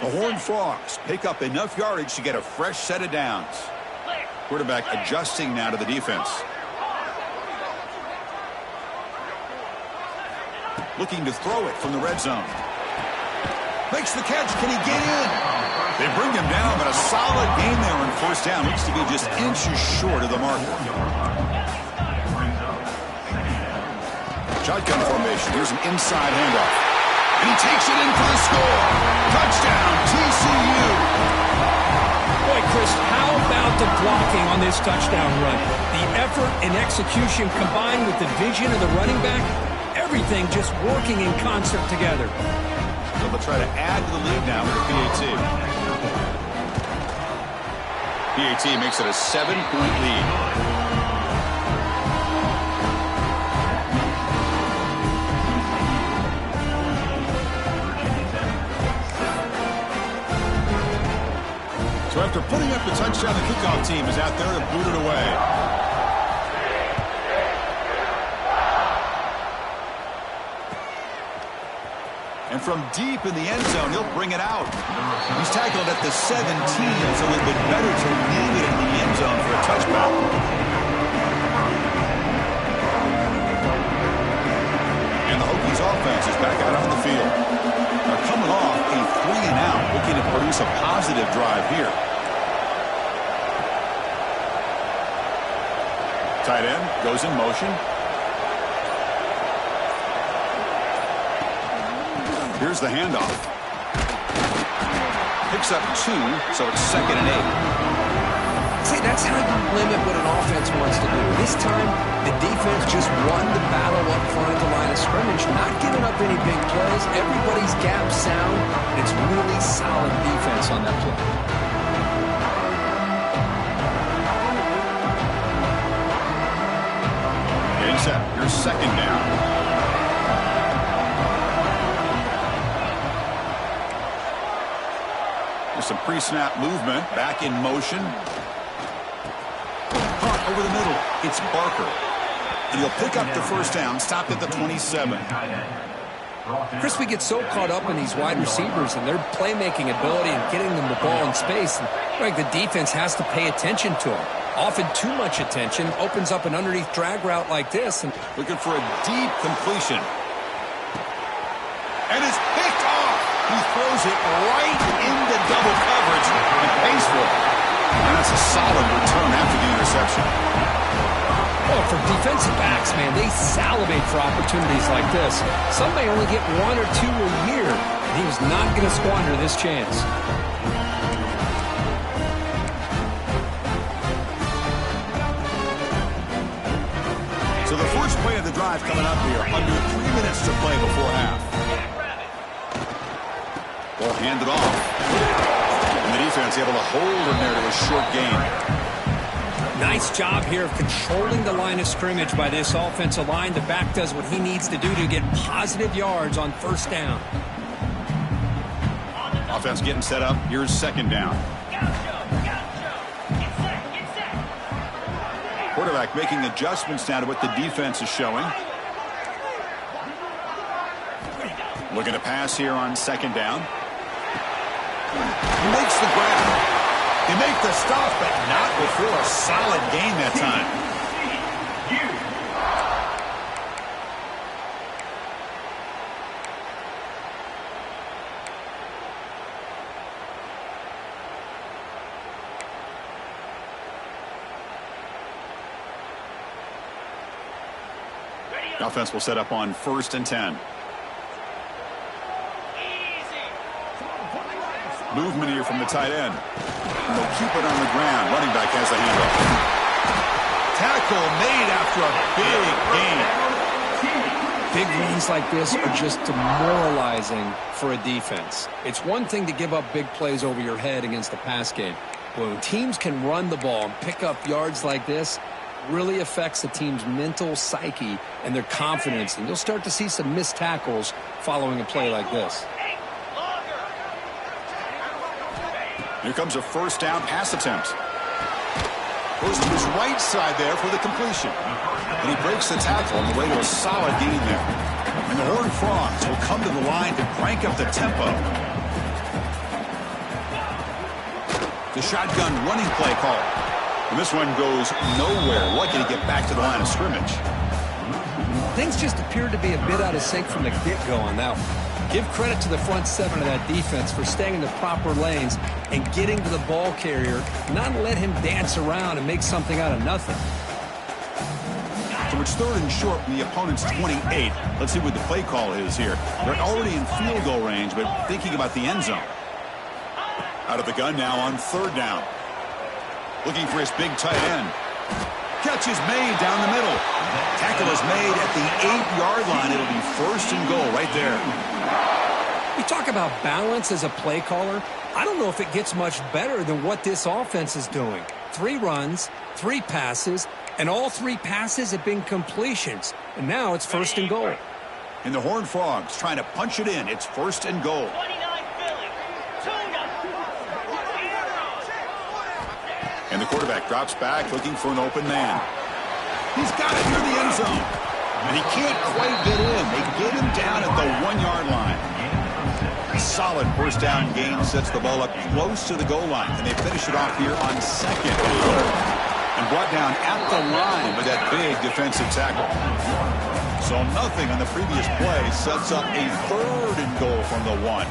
The Horned Frogs pick up enough yardage to get a fresh set of downs. Quarterback adjusting now to the defense. Looking to throw it from the red zone. Makes the catch. Can he get in? They bring him down, but a solid gain there on first down. Looks to be just inches short of the marker. Shotgun formation. Here's an inside handoff. And he takes it in for the score. Touchdown, TCU. Boy, Chris, how about the blocking on this touchdown run? The effort and execution combined with the vision of the running back, everything just working in concert together. So they'll try to add to the lead now with the PAT. PAT makes it a 7-point lead. So after putting up the touchdown, the kickoff team is out there to boot it away. And from deep in the end zone, he'll bring it out. He's tackled at the 17, so it would be better to leave it in the end zone for a touchback. And the Hokies offense is back out on the field. They're coming off a 3-and-out, looking to produce a positive drive here. Tight end goes in motion. Here's the handoff. Picks up 2, so it's 2nd and 8. See, that's how you limit what an offense wants to do. This time, the defense just won the battle up front at the line of scrimmage, not giving up any big plays. Everybody's gap sound. It's really solid defense on that play. Here's 2nd down. There's some pre-snap movement. Back in motion. Punt over the middle. It's Barker. And he'll pick up the first down. Stopped at the 27. Chris, we get so caught up in these wide receivers and their playmaking ability and getting them the ball in space. And like the defense has to pay attention to them. Often too much attention opens up an underneath drag route like this. And looking for a deep completion. And it's picked off. He throws it right into double coverage and pays for it. And that's a solid return after the interception. Well, for defensive backs, man, they salivate for opportunities like this. Some may only get 1 or 2 a year. And he was not going to squander this chance. So the first play of the drive coming up here. Under 3 minutes to play before half. Ball handed off. And the defense able to hold him there to a short gain. Nice job here of controlling the line of scrimmage by this offensive line. The back does what he needs to do to get positive yards on first down. Offense getting set up. Here's 2nd down. Quarterback making adjustments now to what the defense is showing. Looking to pass here on 2nd down. He makes the grab. They make the stop, but not before a solid gain that time. The offense will set up on 1st and 10. Movement here from the tight end. And they'll keep it on the ground. Running back has the handoff. Tackle made after a big gain. Big runs like this are just demoralizing for a defense. It's one thing to give up big plays over your head against the pass game. When teams can run the ball and pick up yards like this, really affects the team's mental psyche and their confidence. And you'll start to see some missed tackles following a play like this. Here comes a first down pass attempt. Goes to his right side there for the completion. And he breaks the tackle on the way to a solid gain there. And the Horned Frogs will come to the line to crank up the tempo. The shotgun running play call. And this one goes nowhere. Lucky to get back to the line of scrimmage. Things just appeared to be a bit out of sync from the get-go on that one. Give credit to the front seven of that defense for staying in the proper lanes and getting to the ball carrier, not let him dance around and make something out of nothing. So it's 3rd and short from the opponent's 28. Let's see what the play call is here. They're already in field goal range, but thinking about the end zone. Out of the gun now on 3rd down. Looking for his big tight end. Catch is made down the middle. Tackle is made at the 8-yard line. It'll be 1st and goal right there. You talk about balance as a play caller. I don't know if it gets much better than what this offense is doing. 3 runs, 3 passes, and all 3 passes have been completions. And now it's 1st and goal. And the Horned Frogs trying to punch it in. It's 1st and goal. And the quarterback drops back looking for an open man. He's got it near the end zone. And he can't quite get in. They get him down at the 1-yard line. A solid 1st down gain sets the ball up close to the goal line. And they finish it off here on 2nd and goal. And brought down at the line with that big defensive tackle. So nothing on the previous play sets up a 3rd and goal from the 1.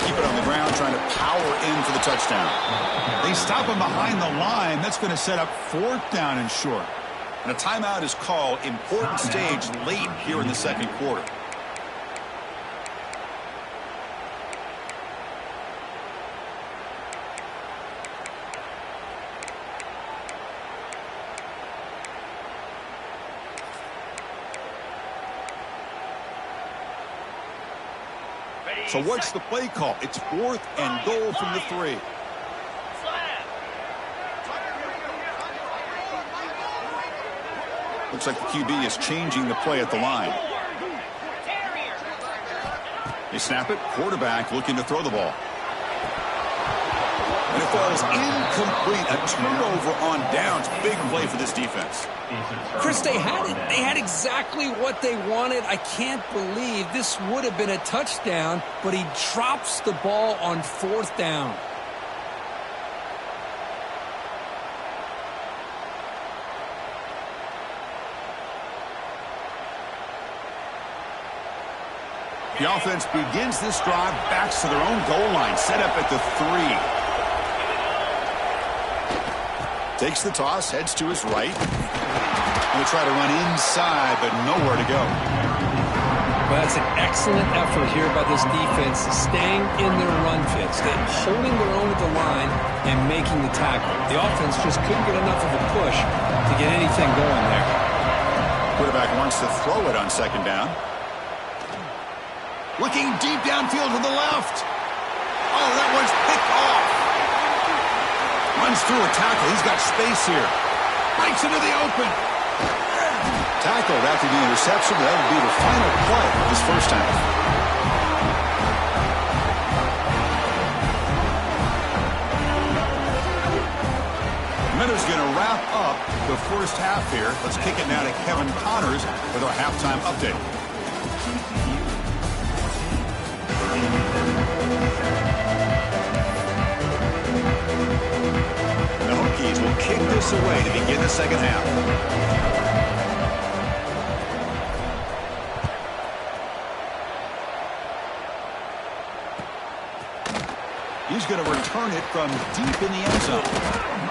Keep it on the ground, trying to power in for the touchdown. They stop him behind the line. That's going to set up 4th down and short. And a timeout is called. Important stage late here in the 2nd quarter. So what's the play call? It's 4th and goal from the 3. Looks like the QB is changing the play at the line. They snap it. Quarterback looking to throw the ball. And it falls incomplete. A turnover on downs. Big play for this defense. Chris, they had it. They had exactly what they wanted. I can't believe this would have been a touchdown, but he drops the ball on 4th down. The offense begins this drive, backs to their own goal line, set up at the 3. Takes the toss, heads to his right. He'll try to run inside, but nowhere to go. Well, that's an excellent effort here by this defense, staying in their run fits, holding their own at the line and making the tackle. The offense just couldn't get enough of a push to get anything going there. Quarterback wants to throw it on 2nd down. Looking deep downfield to the left. Oh, that one's picked off. Runs through a tackle. He's got space here. Breaks into the open. Tackled after the interception. That would be the final play of this 1st half. Miller's going to wrap up the 1st half here. Let's kick it now to Kevin Connors with our halftime update. The Hokies will kick this away to begin the 2nd half. He's going to return it from deep in the end zone.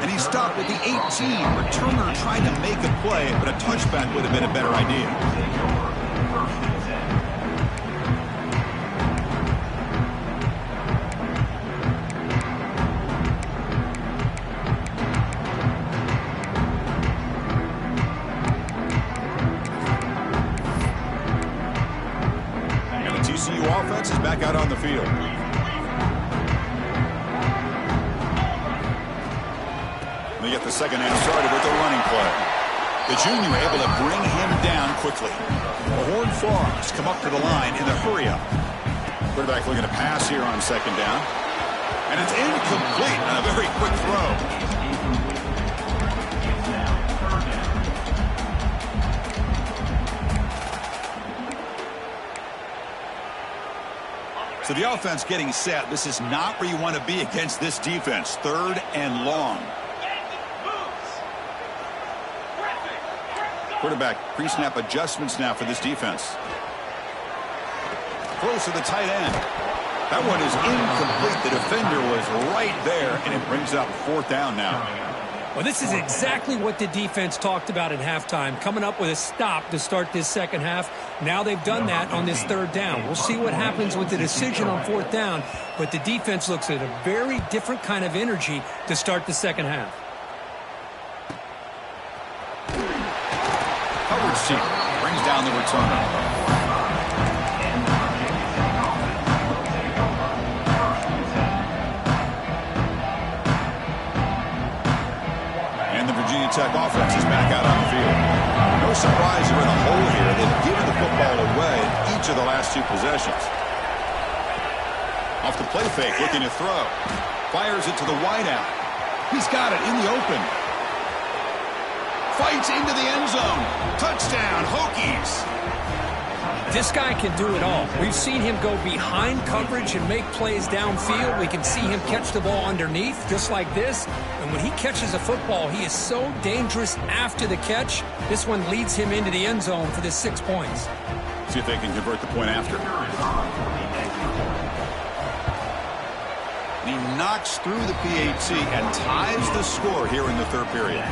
And he stopped at the 18. Returner tried to make a play, but a touchback would have been a better idea. Offense is back out on the field. They get the 2nd half started with a running play. The junior able to bring him down quickly. The Horned Frogs come up to the line in the hurry-up. Quarterback looking to pass here on 2nd down. And it's incomplete on a very quick throw. So the offense getting set. This is not where you want to be against this defense. 3rd and long. Quarterback pre-snap adjustments now for this defense. Close to the tight end. That one is incomplete. The defender was right there, and it brings up 4th down now. Well, this is exactly what the defense talked about at halftime, coming up with a stop to start this second half. Now they've done that on this 3rd down. We'll see what happens with the decision on 4th down, but the defense looks at a very different kind of energy to start the second half. Coverage team brings down the returner. Virginia Tech offense is back out on the field. No surprise they're in a hole here. They've given the football away each of the last 2 possessions. Off the play fake, looking to throw. Fires it to the wideout. He's got it in the open. Fights into the end zone. Touchdown, Hokies. This guy can do it all. We've seen him go behind coverage and make plays downfield. We can see him catch the ball underneath, just like this. And when he catches a football, he is so dangerous after the catch. This one leads him into the end zone for the 6 points. See if they can convert the point after. He knocks through the PAT and ties the score here in the 3rd period.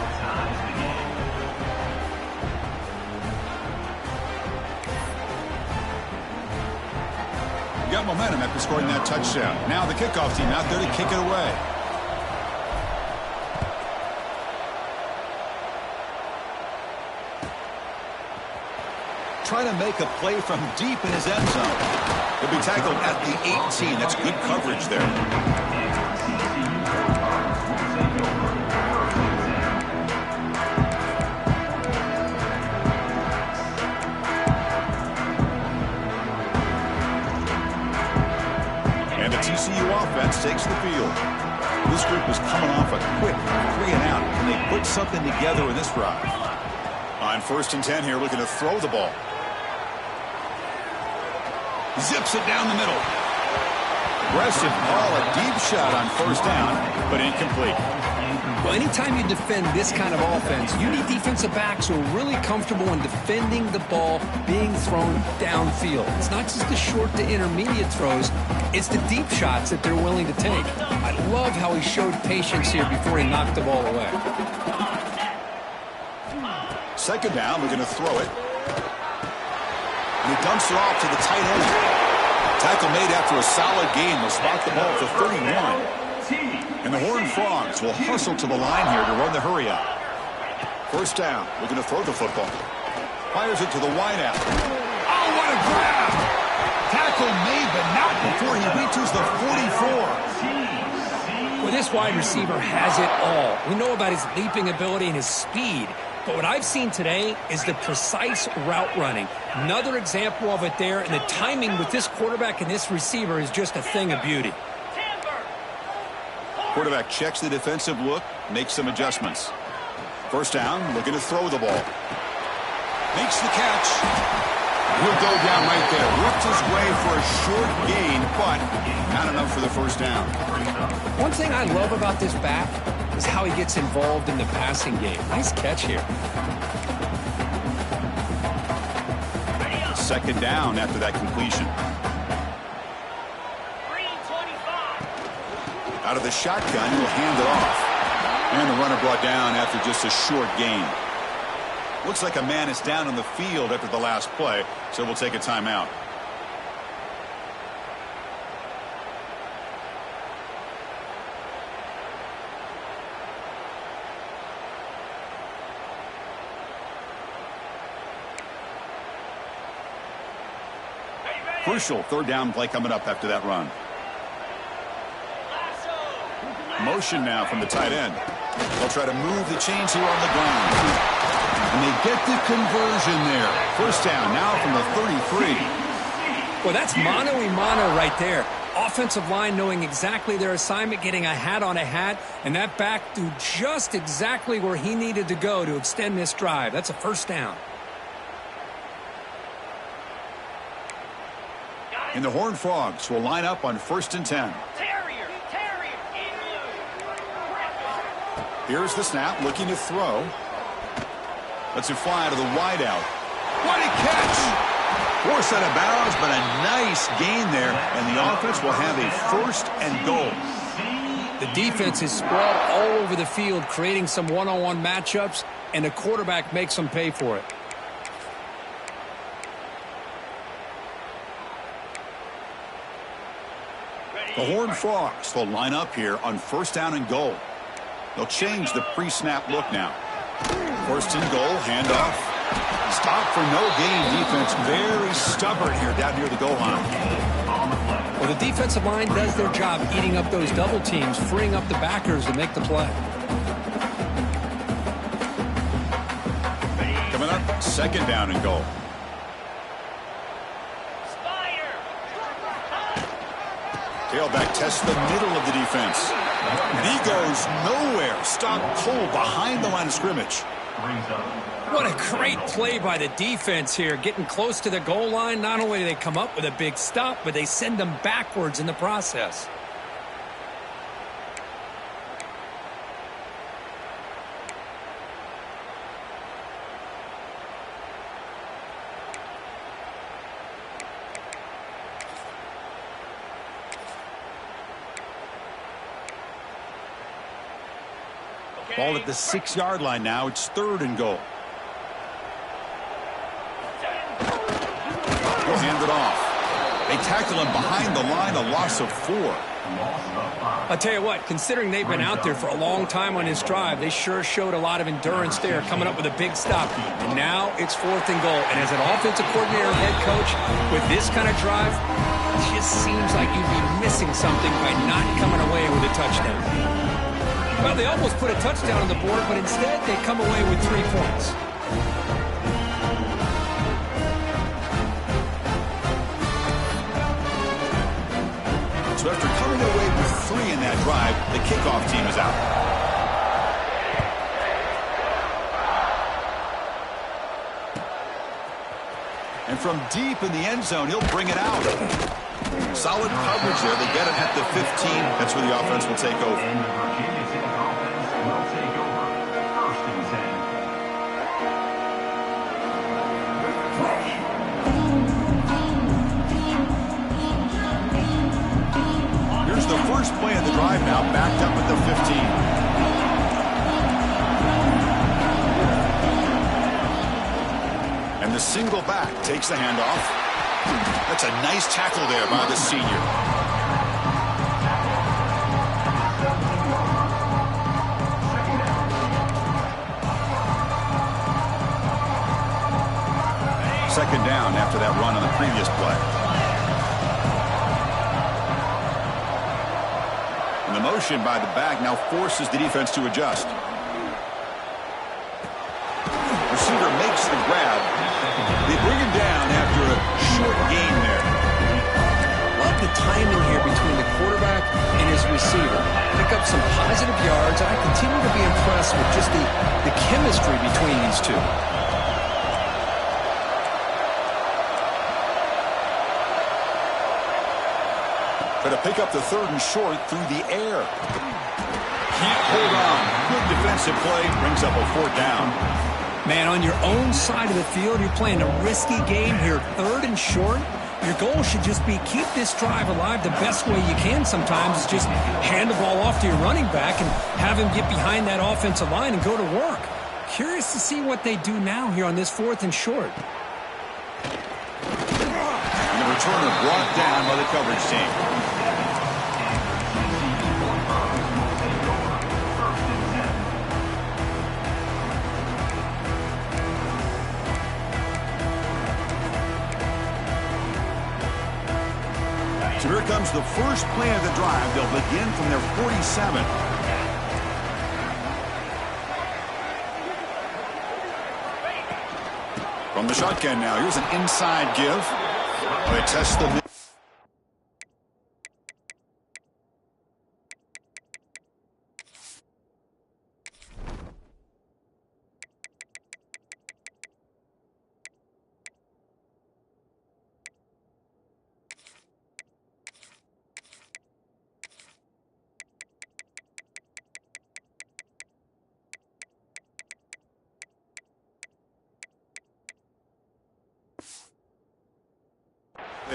Got momentum after scoring that touchdown. Now the kickoff team out there to kick it away. Trying to make a play from deep in his end zone. He'll be tackled at the 18. That's good coverage there. And the TCU offense takes the field. This group is coming off a quick 3 and out, and they put something together in this drive. On 1st and 10 here, looking to throw the ball. Zips it down the middle. Aggressive ball, a deep shot on 1st down, but incomplete. Well, anytime you defend this kind of offense, you need defensive backs who are really comfortable in defending the ball being thrown downfield. It's not just the short to intermediate throws, it's the deep shots that they're willing to take. I love how he showed patience here before he knocked the ball away. 2nd down, looking to throw it. And he dumps it off to the tight end. Tackle made after a solid gain. They'll spot the ball for 31. And the Horned Frogs will hustle to the line here to run the hurry up. 1st down, looking to throw the football. Fires it to the wideout. Oh, what a grab! Tackle made, but not before he reaches the 44. Well, this wide receiver has it all. We know about his leaping ability and his speed. But what I've seen today is the precise route running. Another example of it there, and the timing with this quarterback and this receiver is just a thing of beauty. Quarterback checks the defensive look, makes some adjustments. 1st down, looking to throw the ball. Makes the catch. He'll go down right there. Worked his way for a short gain, but not enough for the 1st down. One thing I love about this back is how he gets involved in the passing game. Nice catch here. 2nd down after that completion. Out of the shotgun, he'll hand it off. And the runner brought down after just a short gain. Looks like a man is down on the field after the last play, so we'll take a timeout. Crucial 3rd down play coming up after that run. Motion now from the tight end. They'll try to move the chains here on the ground. And they get the conversion there. 1st down now from the 33. Well, that's mano-a-mano right there. Offensive line knowing exactly their assignment, getting a hat on a hat, and that back threw just exactly where he needed to go to extend this drive. That's a 1st down. And the Horned Frogs will line up on 1st and 10. Here's the snap, looking to throw. Lets it fly to the wideout. What a catch! Forced out of bounds, but a nice gain there. And the offense will have a 1st and goal. The defense is spread all over the field, creating some one-on-one matchups, and the quarterback makes them pay for it. The Horned Frogs will line up here on 1st down and goal. They'll change the pre-snap look now. 1st and goal, handoff. Stop for no gain. Defense very stubborn here down near the goal line. Well, the defensive line does their job eating up those double teams, freeing up the backers to make the play. Coming up, 2nd down and goal. Tailback tests the middle of the defense. And he goes nowhere. Stop cold behind the line of scrimmage. What a great play by the defense here. Getting close to the goal line, not only do they come up with a big stop, but they send them backwards in the process. Ball at the 6-yard line now. It's 3rd and goal. He'll hand it off. They tackle him behind the line, a loss of 4. I'll tell you what, considering they've been out there for a long time on this drive, they sure showed a lot of endurance there, coming up with a big stop. And now it's 4th and goal. And as an offensive coordinator and head coach, with this kind of drive, it just seems like you'd be missing something by not coming away with a touchdown. Well, they almost put a touchdown on the board, but instead they come away with 3 points. So after coming away with 3 in that drive, the kickoff team is out. And from deep in the end zone, he'll bring it out. Solid coverage there. They get it at the 15. That's where the offense will take over. Here's the first play of the drive now, backed up at the 15. And the single back takes the handoff. That's a nice tackle there by the senior. Second down after that run on the previous play. And the motion by the back now forces the defense to adjust. Receiver makes the grab. They bring him down after a short gain there. Love the timing here between the quarterback and his receiver. Pick up some positive yards, and I continue to be impressed with just the chemistry between these two. But to pick up the 3rd and short through the air. Can't hold on. Good defensive play. Brings up a 4th down. Man, on your own side of the field, you're playing a risky game here, 3rd and short. Your goal should just be keep this drive alive the best way you can sometimes. Is just hand the ball off to your running back and have him get behind that offensive line and go to work. Curious to see what they do now here on this 4th and short. And the returner brought down by the coverage team. So here comes the first play of the drive. They'll begin from their 47. From the shotgun now, here's an inside give. They test the...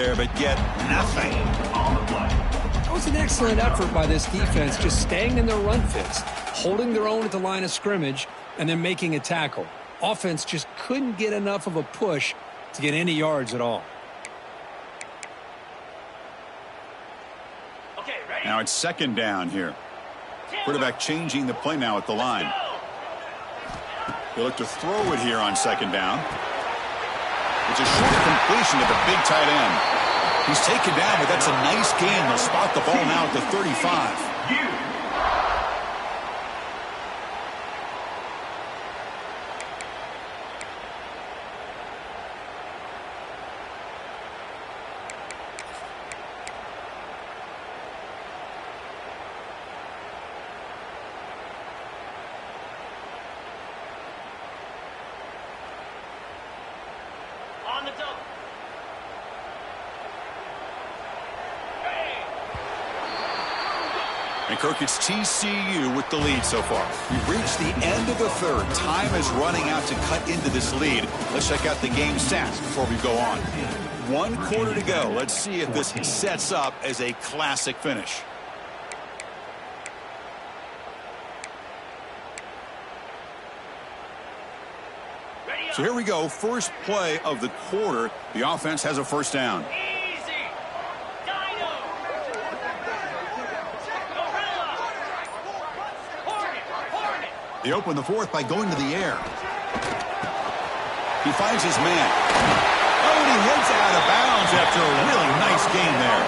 there, but get nothing. That was an excellent effort by this defense, just staying in their run fits, holding their own at the line of scrimmage, and then making a tackle. Offense just couldn't get enough of a push to get any yards at all. Now it's second down here. Quarterback changing the play now at the line. They look to throw it here on second down. It's a short completion to the big tight end. He's taken down, but that's a nice gain. They'll spot the ball now at the 35. And Kirk, it's TCU with the lead so far. We've reached the end of the third. Time is running out to cut into this lead. Let's check out the game stats before we go on. 1 quarter to go. Let's see if this sets up as a classic finish. So here we go. First play of the quarter. The offense has a first down. They open the fourth by going to the air. He finds his man. Oh, and he heads out of bounds after a really nice game there.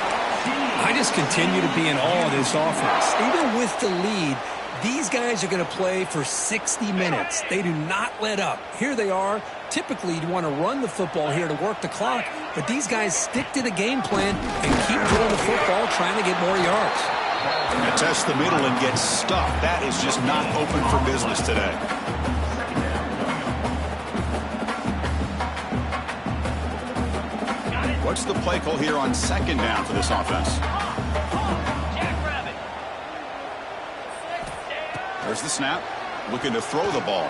I just continue to be in awe of this offense. Even with the lead, these guys are going to play for 60 minutes. They do not let up. Here they are. Typically, you want to run the football here to work the clock, but these guys stick to the game plan and keep throwing the football, trying to get more yards. And test the middle and get stuffed. That is just not open for business today. What's the play call here on second down for this offense? There's the snap. Looking to throw the ball.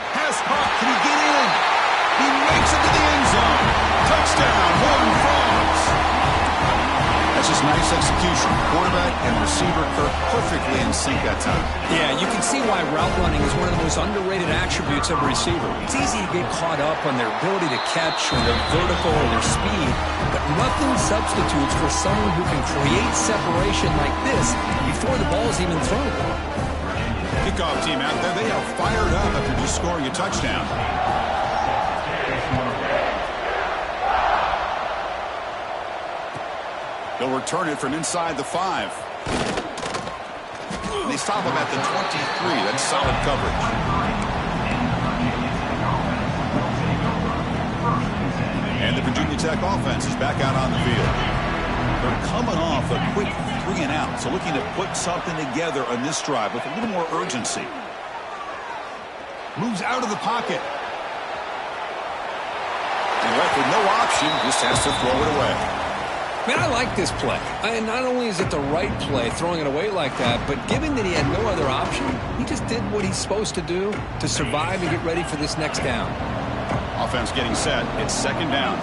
Pass pop. Can he get in? He makes it to the end zone. Touchdown. Horton Frogs. That's just nice execution. Quarterback and receiver Kirk perfectly in sync that time. Yeah, you can see why route running is one of the most underrated attributes of a receiver. It's easy to get caught up on their ability to catch or their vertical or their speed, but nothing substitutes for someone who can create separation like this before the ball is even thrown. Kickoff team out there, they are fired up after just scoring a touchdown. They'll return it from inside the 5. They stop him at the 23. That's solid coverage. And the Virginia Tech offense is back out on the field. They're coming off a quick 3 and out, so looking to put something together on this drive with a little more urgency. Moves out of the pocket. And left with no option, just has to throw it away. Man, I like this play. And not only is it the right play, throwing it away like that, but given that he had no other option, he just did what he's supposed to do to survive and get ready for this next down. Offense getting set. It's second down.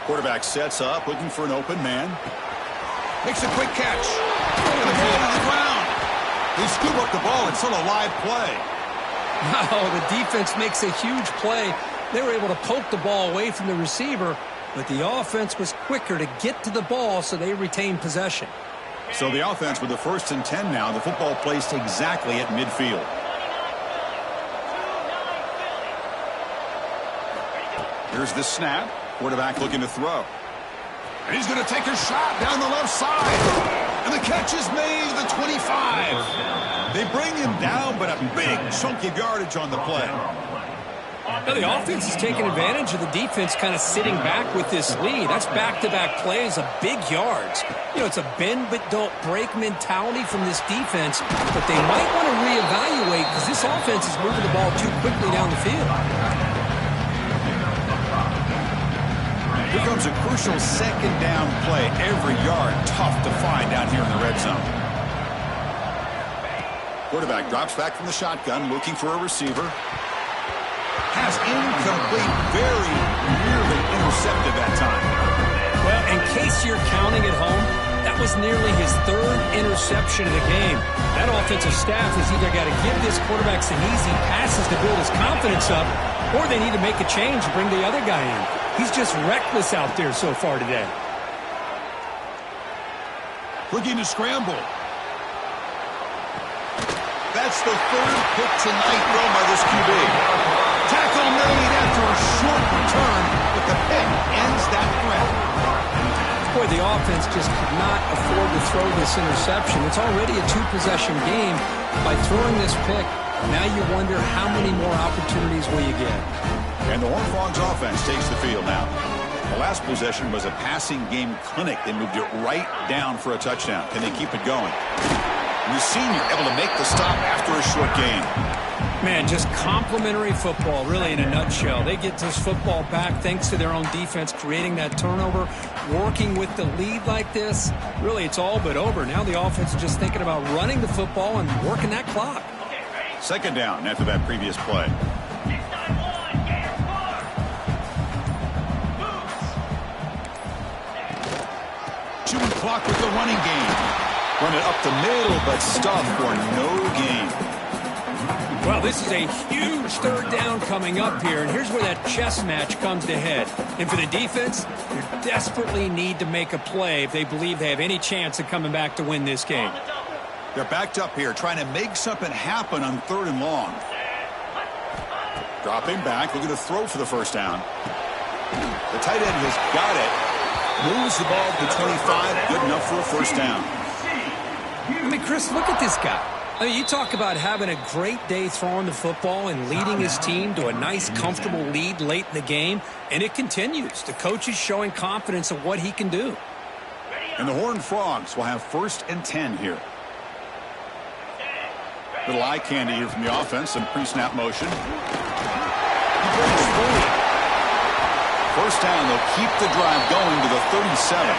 Quarterback sets up, looking for an open man. Makes a quick catch. And the ball on the ground. They scoop up the ball. It's still a live play. Wow, the defense makes a huge play. They were able to poke the ball away from the receiver, but the offense was quicker to get to the ball, so they retained possession. So the offense with the 1st and 10 now. The football placed exactly at midfield. Here's the snap. Quarterback looking to throw. And he's going to take a shot down the left side. And the catch is made at the 25. They bring him down, but a big chunk of yardage on the play. Now the offense is taking advantage of the defense kind of sitting back with this lead. That's back-to-back plays of big yards. You know, it's a bend but don't break mentality from this defense, but they might want to reevaluate because this offense is moving the ball too quickly down the field. Here comes a crucial second down play. Every yard tough to find down here in the red zone. Quarterback drops back from the shotgun, looking for a receiver. Has incomplete, very nearly intercepted that time. Well, in case you're counting at home, that was nearly his third interception of the game. That offensive staff has either got to give this quarterback some easy passes to build his confidence up, or they need to make a change to bring the other guy in. He's just reckless out there so far today. Looking to scramble. That's the third pick tonight thrown by this QB. Tackle made after a short return, but the pick ends that threat. Boy, the offense just could not afford to throw this interception. It's already a two-possession game. By throwing this pick, now you wonder how many more opportunities will you get. And the Horned Frogs offense takes the field now. The last possession was a passing game clinic. They moved it right down for a touchdown. Can they keep it going? And the senior able to make the stop after a short gain. Man, just complimentary football, really, in a nutshell. They get this football back thanks to their own defense, creating that turnover, working with the lead like this. Really, it's all but over. Now the offense is just thinking about running the football and working that clock. Second down after that previous play. Chewing clock with the running game. Run it up the middle, but stop for no gain. Well, this is a huge third down coming up here, and here's where that chess match comes to head. And for the defense, they desperately need to make a play if they believe they have any chance of coming back to win this game. They're backed up here, trying to make something happen on 3rd and long. Dropping back, looking to throw for the first down. The tight end has got it. Moves the ball to 25, good enough for a first down. I mean, Chris, look at this guy. I mean, you talk about having a great day throwing the football and leading his team to a nice, comfortable lead late in the game, and it continues. The coach is showing confidence of what he can do. And the Horned Frogs will have 1st and 10 here. Little eye candy here from the offense, some pre-snap motion. He breaks free. First down, they'll keep the drive going to the 37.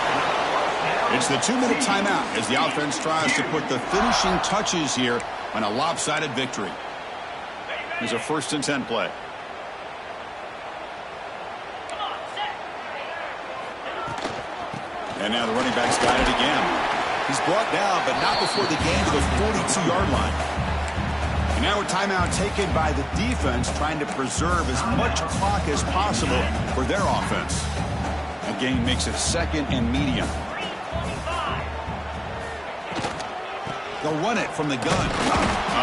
It's the 2-minute timeout as the offense tries to put the finishing touches here on a lopsided victory. Here's a 1st and 10 play. And now the running back's got it again. He's brought down, but not before the gain to the 42-yard line. And now a timeout taken by the defense, trying to preserve as much clock as possible for their offense. That gain makes it 2nd and medium. They'll run it from the gun.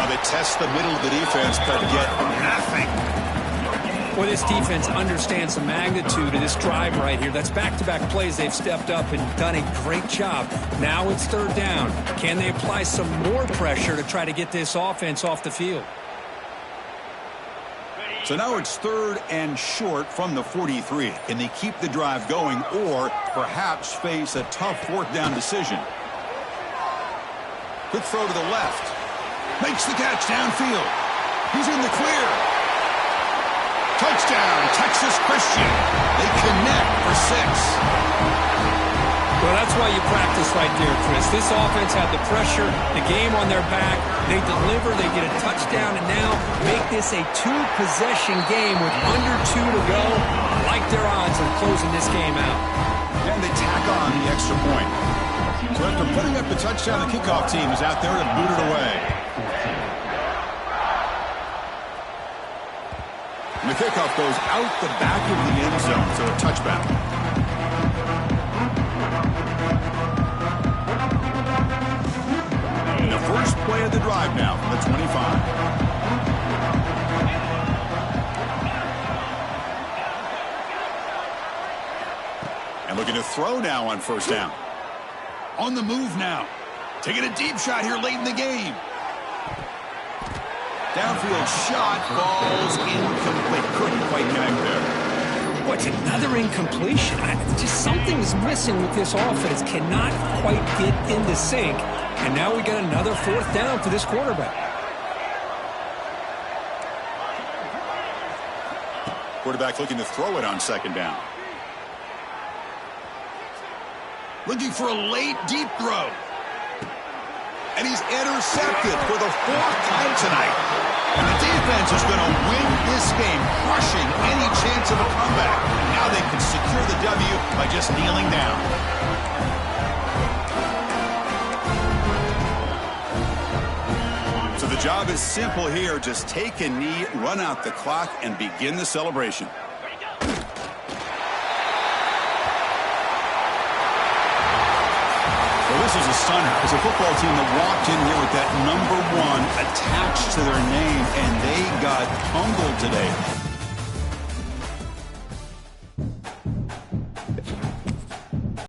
They test the middle of the defense, but get nothing. Well, this defense understands the magnitude of this drive right here. That's back-to-back plays. They've stepped up and done a great job. Now it's 3rd down. Can they apply some more pressure to try to get this offense off the field? So now it's 3rd and short from the 43. Can they keep the drive going or perhaps face a tough 4th down decision? Quick throw to the left. Makes the catch downfield. He's in the clear. Touchdown, Texas Christian. They connect for 6. Well, that's why you practice right there, Chris. This offense had the pressure, the game on their back. They deliver, they get a touchdown, and now make this a 2-possession game with under 2 to go. I like their odds of closing this game out. And they tack on the extra point. So after putting up the touchdown, the kickoff team is out there to boot it away. And the kickoff goes out the back of the end zone, so a touchback. And the first play of the drive now from the 25. And looking to throw now on 1st down. On the move now. Taking a deep shot here late in the game. Downfield shot falls incomplete. Couldn't quite connect there. What's another incompletion? Just something's missing with this offense. Cannot quite get into sync. And now we got another 4th down for this quarterback. Quarterback looking to throw it on 2nd down. Looking for a late deep throw. And he's intercepted for the 4th time tonight. And the defense is going to win this game, crushing any chance of a comeback. Now they can secure the W by just kneeling down. So the job is simple here. Just take a knee, run out the clock, and begin the celebration. Well, this is a stunner. It's a football team that walked in here with that number 1 attached to their name, and they got humbled today.